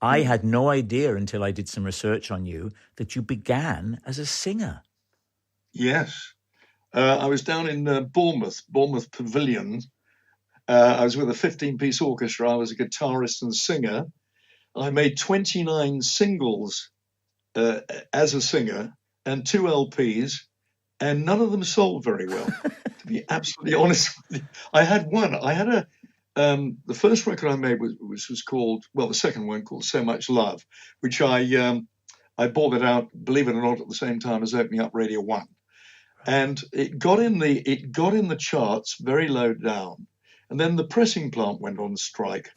I had no idea until I did some research on you that you began as a singer. Yes. I was down in Bournemouth Pavilion. I was with a 15-piece orchestra. I was a guitarist and singer. I made 29 singles as a singer and 2 LPs, and none of them sold very well, to be absolutely honest with you. I had one. I had the first record I made was called, well, the second one called So Much Love, which I bought it out, believe it or not, at the same time as opening up Radio 1. And it got in the charts very low down. And then the pressing plant went on strike.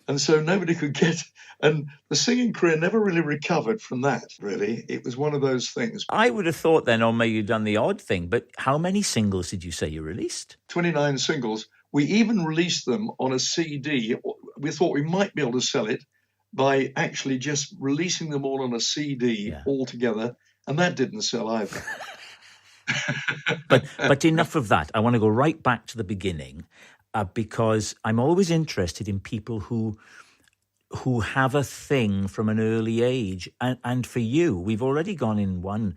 And so nobody could get, and the singing career never really recovered from that, really. It was one of those things. I would have thought then, maybe you'd done the odd thing, but how many singles did you say you released? 29 singles. We even released them on a CD. We thought we might be able to sell it by actually just releasing them all on a CD all together. And that didn't sell either. But enough of that. I want to go right back to the beginning. Because I'm always interested in people who have a thing from an early age. And for you, we've already gone in one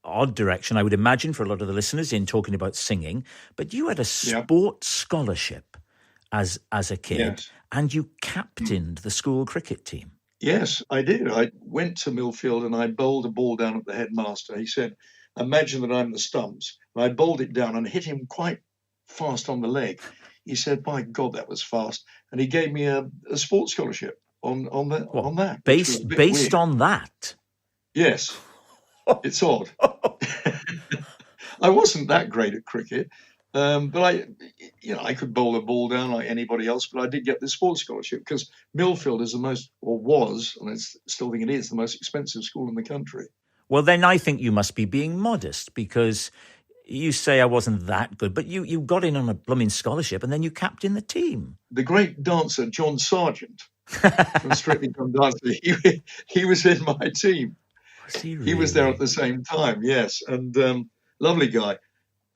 odd direction, I would imagine, for a lot of the listeners in talking about singing. But you had a sports scholarship as a kid, and you captained the school cricket team. Yes, I did. I went to Millfield and I bowled a ball down at the headmaster. He said, "Imagine that I'm the stumps." And I bowled it down and hit him quite fast on the leg. He said, "My God, that was fast," and he gave me a sports scholarship on that. Based on that. Yes, it's odd. I wasn't that great at cricket, but I could bowl a ball down like anybody else. But I did get this sports scholarship because Millfield is was, and I still think it is, the most expensive school in the country. Well, then I think you must be being modest because you say I wasn't that good, but you got in on a blooming scholarship and then you captained the team. The great dancer, John Sargent, from Strictly Come Dancing, he was in my team. Was he really? He was there at the same time, yes. And lovely guy.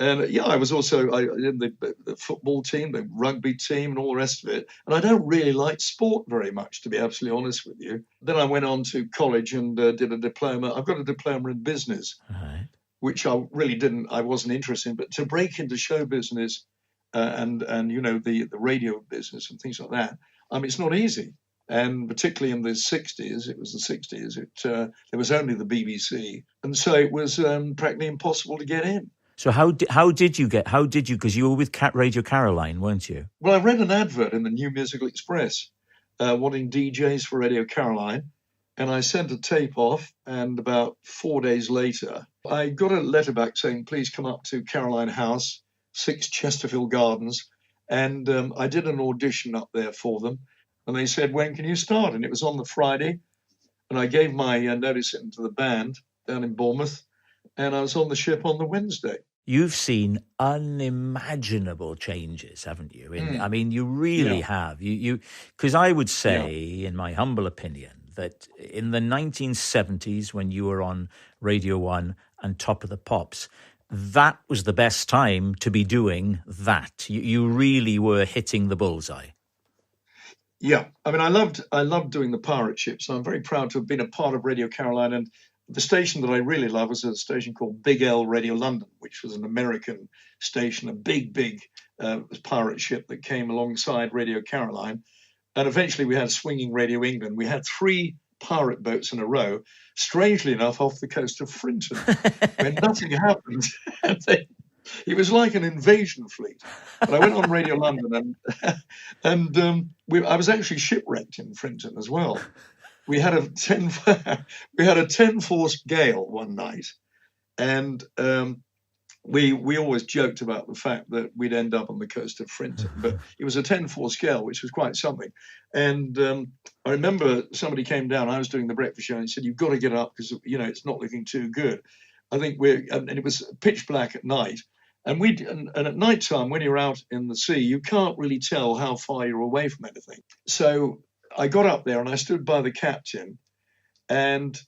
And I was also in the football team, the rugby team and all the rest of it. And I don't really like sport very much, to be absolutely honest with you. Then I went on to college and did a diploma. I've got a diploma in business. Right. Which I wasn't interested in, but to break into show business and the radio business and things like that, it's not easy. And particularly in the 60s, it was the 60s, there was only the BBC. And so it was practically impossible to get in. So how did you, because you were with Radio Caroline, weren't you? Well, I read an advert in the New Musical Express wanting DJs for Radio Caroline. And I sent a tape off, and about 4 days later, I got a letter back saying, "Please come up to Caroline House, 6 Chesterfield Gardens." And I did an audition up there for them. And they said, "When can you start?" And it was on the Friday. And I gave my notice into the band down in Bournemouth. And I was on the ship on the Wednesday. You've seen unimaginable changes, haven't you? You really have. Because I would say, in my humble opinion, that in the 1970s, when you were on Radio 1 and Top of the Pops, that was the best time to be doing that. You really were hitting the bullseye. Yeah, I loved doing the pirate ships. And I'm very proud to have been a part of Radio Caroline. And the station that I really love was a station called Big L Radio London, which was an American station, a big pirate ship that came alongside Radio Caroline. And eventually we had Swinging Radio England. We had 3 pirate boats in a row, strangely enough, off the coast of Frinton, where nothing happened. It was like an invasion fleet. But I went on Radio London and I was actually shipwrecked in Frinton as well. We had a 10-force gale one night, and we always joked about the fact that we'd end up on the coast of Frinton, but it was a 10-force gale, which was quite something. And I remember somebody came down. I was doing the breakfast show and said, "You've got to get up because it's not looking too good." I think and it was pitch black at night. And at night time, when you're out in the sea, you can't really tell how far you're away from anything. So I got up there and I stood by the captain, and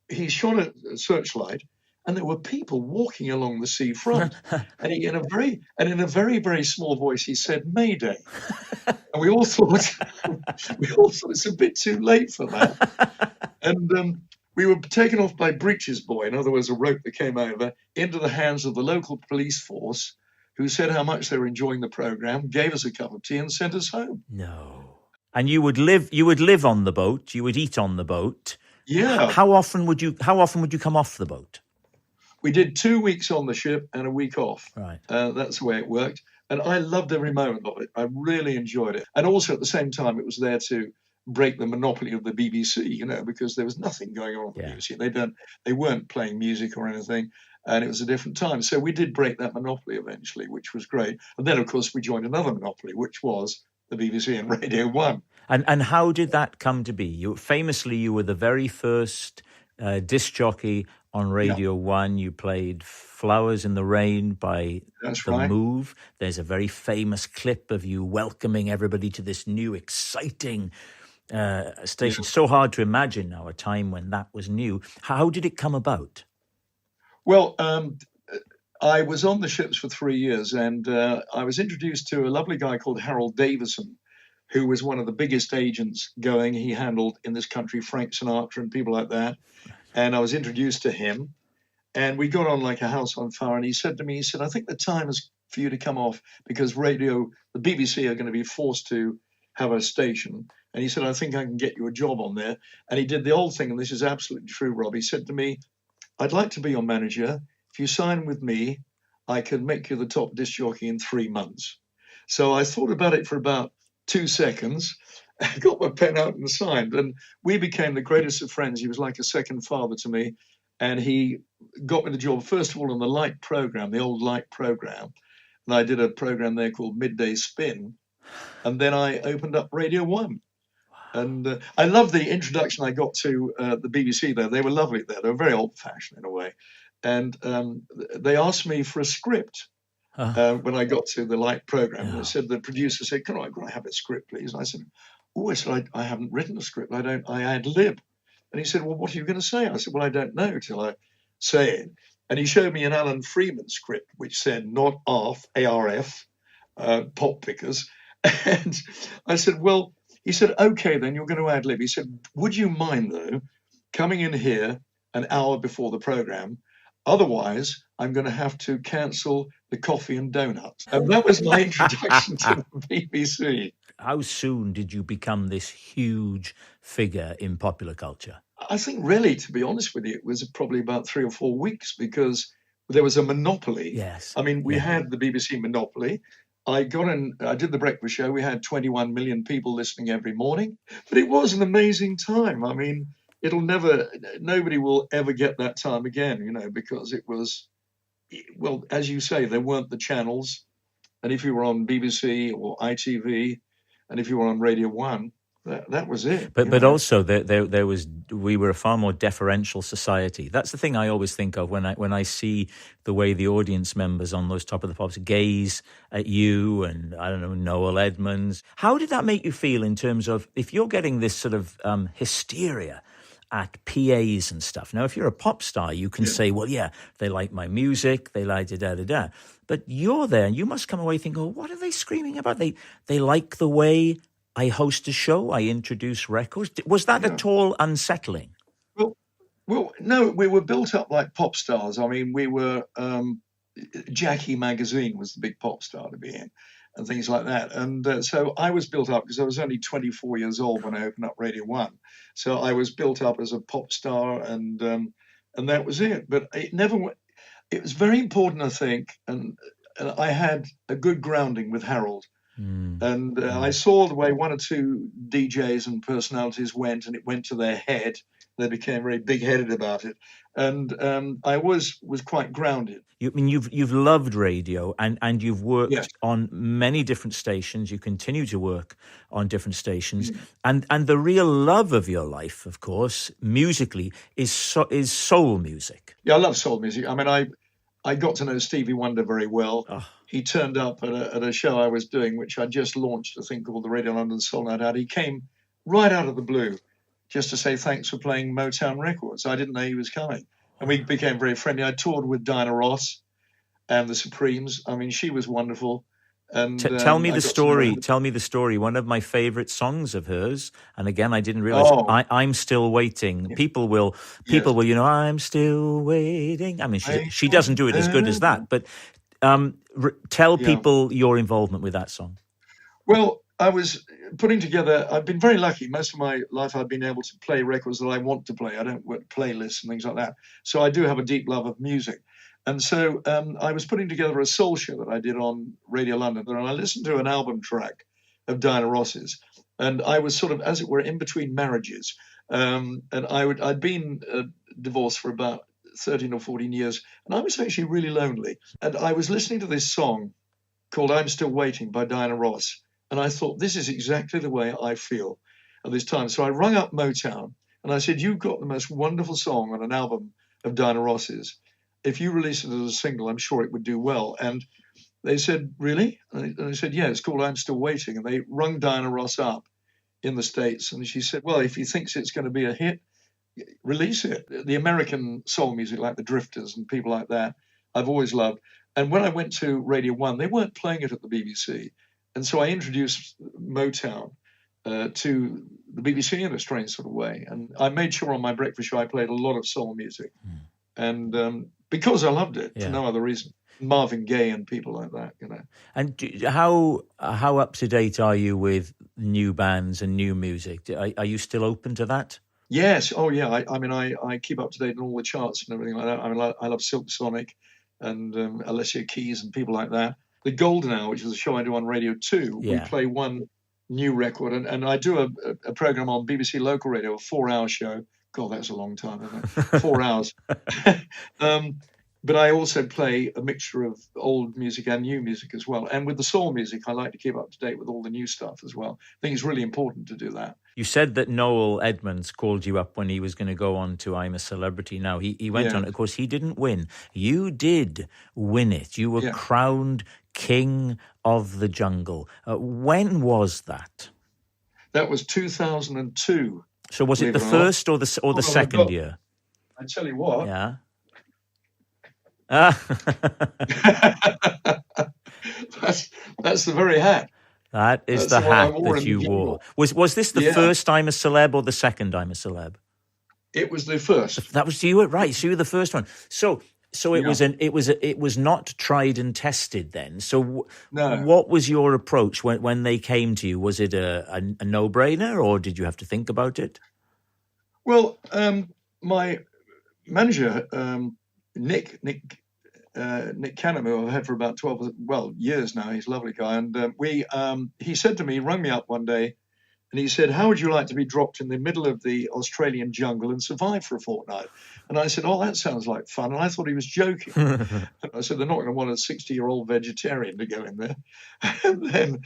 he shone a searchlight, and there were people walking along the seafront. And he, in a very, very small voice, he said, "Mayday." And we all thought, it's a bit too late for that. And we were taken off by breeches boy, in other words, a rope that came over, into the hands of the local police force, who said how much they were enjoying the program, gave us a cup of tea, and sent us home. No. And you would live on the boat. You would eat on the boat. Yeah. How often would you come off the boat? We did 2 weeks on the ship and a week off. Right. That's the way it worked. And I loved every moment of it. I really enjoyed it. And also at the same time, it was there to break the monopoly of the BBC, because there was nothing going on with the BBC. They weren't playing music or anything, and it was a different time. So we did break that monopoly eventually, which was great. And then, of course, we joined another monopoly, which was the BBC and Radio 1. And how did that come to be? You were the very first disc jockey on Radio 1. You played Flowers in the Rain by The Move. There's a very famous clip of you welcoming everybody to this new, exciting station. Yeah. So hard to imagine now, a time when that was new. How did it come about? Well, I was on the ships for 3 years, and I was introduced to a lovely guy called Harold Davison, who was one of the biggest agents going. He handled in this country Frank Sinatra and people like that. And I was introduced to him, and we got on like a house on fire. And he said to me, "I think the time is for you to come off, because the BBC are going to be forced to have a station." And he said, "I think I can get you a job on there." And he did the old thing, and this is absolutely true, Rob. He said to me, "I'd like to be your manager. If you sign with me, I can make you the top disc jockey in 3 months." So I thought about it for about 2 seconds, I got my pen out and signed, and we became the greatest of friends. He was like a second father to me, and he got me the job, first of all, on the Light program, the old Light program. And I did a program there called Midday Spin, and then I opened up Radio 1. And I love the introduction I got to the BBC there. They were lovely there. They were very old-fashioned in a way. And they asked me for a script. When I got to the Light program, the producer said, "Can I have a script, please?" And I said, I haven't written a script. I ad lib." And he said, "Well, what are you going to say?" I said, "Well, I don't know till I say it." And he showed me an Alan Freeman script, which said, "Not ARF, ARF, pop pickers." And I said, "Well," he said, "Okay, then you're going to ad lib." He said, "Would you mind, though, coming in here an hour before the program? Otherwise, I'm going to have to cancel the coffee and donuts." And that was my introduction to the BBC. How soon did you become this huge figure in popular culture? I think really, to be honest with you, it was probably about 3 or 4 weeks, because there was a monopoly. Yes. I mean, we had the BBC monopoly. I did the breakfast show. We had 21 million people listening every morning. But it was an amazing time. I mean, nobody will ever get that time again, because it was, well, as you say, there weren't the channels. And if you were on BBC or ITV, and if you were on Radio 1, that was it. But also we were a far more deferential society. That's the thing I always think of when I see the way the audience members on those Top of the Pops gaze at you and, I don't know, Noel Edmonds. How did that make you feel in terms of, if you're getting this sort of hysteria at PAs and stuff? Now, if you're a pop star, you can say, well, yeah, they like my music, they like da-da-da-da. But you're there, and you must come away thinking, oh, what are they screaming about? They like the way I host a show, I introduce records. Was that at all unsettling? Well, no, we were built up like pop stars. I mean, we were, Jackie magazine was the big pop star to be in, and things like that. And so I was built up because I was only 24 years old when I opened up Radio 1. So I was built up as a pop star, and that was it. But it was very important, I think, and I had a good grounding with Harold. And I saw the way one or two DJs and personalities went, and it went to their head. They became very big-headed about it, and I was quite grounded. You've loved radio, and you've worked on many different stations. You continue to work on different stations, and the real love of your life, of course, musically, is soul music. Yeah, I love soul music. I mean, I got to know Stevie Wonder very well. Oh. He turned up at a show I was doing, which I just launched, a thing called the Radio London Soul Night Out. He came right out of the blue just to say thanks for playing Motown records. I didn't know he was coming. and we became very friendly. I toured with Diana Ross and the Supremes. I mean, she was wonderful. And Tell me I the got to story. know her. Tell me the story. One of my favorite songs of hers, and again, I didn't realize. Oh, I'm still waiting. yeah, People will, yes. I'm still waiting. I mean, she doesn't do it as good as that, but tell Yeah. people your involvement with that song. Well, I was putting together, I've been very lucky. Most of my life, I've been able to play records that I want to play. I don't work playlists and things like that. So I do have a deep love of music. And so I was putting together a soul show that I did on Radio London, and I listened to an album track of Diana Ross's. And I was sort of, as it were, in between marriages. And I'd been divorced for about 13 or 14 years, and I was actually really lonely. And I was listening to this song called I'm Still Waiting by Diana Ross. And I thought, this is exactly the way I feel at this time. So I rung up Motown and I said, you've got the most wonderful song on an album of Diana Ross's. If you release it as a single, I'm sure it would do well. And they said, really? And I said, yeah, it's called I'm Still Waiting. And they rung Diana Ross up in the States. And she said, well, if he thinks it's going to be a hit, release it. The American soul music, like the Drifters and people like that, I've always loved. And when I went to Radio 1, they weren't playing it at the BBC. And so I introduced Motown to the BBC in a strange sort of way. And I made sure on my breakfast show I played a lot of soul music. And because I loved it, for no other reason. Marvin Gaye and people like that, you know. And how up to date are you with new bands and new music? Are you still open to that? Yes. Oh, yeah. I keep up to date on all the charts and everything like that. I mean, I love Silk Sonic and Alicia Keys and people like that. The Golden Hour, which is a show I do on Radio 2, we play one new record. And I do a program on BBC Local Radio, a 4-hour show. God, that's a long time, isn't it? 4 hours. But I also play a mixture of old music and new music as well. And with the soul music, I like to keep up to date with all the new stuff as well. I think it's really important to do that. You said that Noel Edmonds called you up when he was going to go on to I'm a Celebrity Now. He went on. Of course, he didn't win. You did win it. You were crowned King of the Jungle. When was that? That was 2002. So was it the first or the second year? I tell you what. Yeah. That's the very hat. That is the hat that you wore. Was this the first I'm a Celeb or the second I'm a Celeb? It was the first. That was you, right? So you were the first one. So it was not tried and tested then. So no. What was your approach when they came to you? Was it a no-brainer, or did you have to think about it? Well, my manager, Nick Canham, who I've had for about 12 years now. He's a lovely guy, and he said to me, he rang me up one day, and he said, "How would you like to be dropped in the middle of the Australian jungle and survive for a fortnight?" And I said, "Oh, that sounds like fun." And I thought he was joking. And I said, "They're not going to want a 60-year-old vegetarian to go in there." And then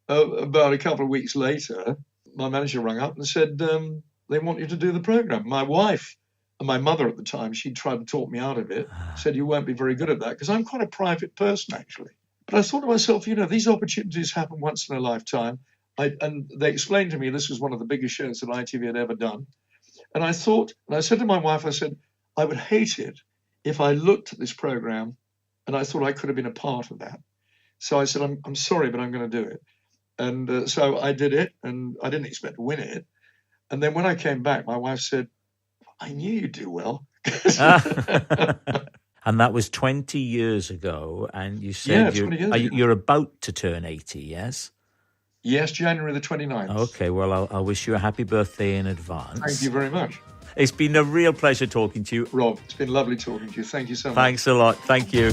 about a couple of weeks later, my manager rang up and said, "They want you to do the program." My wife and my mother at the time, she tried to talk me out of it, said, "You won't be very good at that," because I'm quite a private person, actually. But I thought to myself, these opportunities happen once in a lifetime. And they explained to me this was one of the biggest shows that ITV had ever done. And I thought, and I said to my wife, I said, I would hate it if I looked at this program and I thought I could have been a part of that. So I said, I'm sorry, but I'm going to do it. And so I did it, and I didn't expect to win it. And then when I came back, my wife said, "I knew you'd do well." And that was 20 years ago. And you said you're about to turn 80, yes? Yes, January the 29th. Okay, well, I'll wish you a happy birthday in advance. Thank you very much. It's been a real pleasure talking to you. Rob, it's been lovely talking to you. Thank you so much. Thanks a lot. Thank you.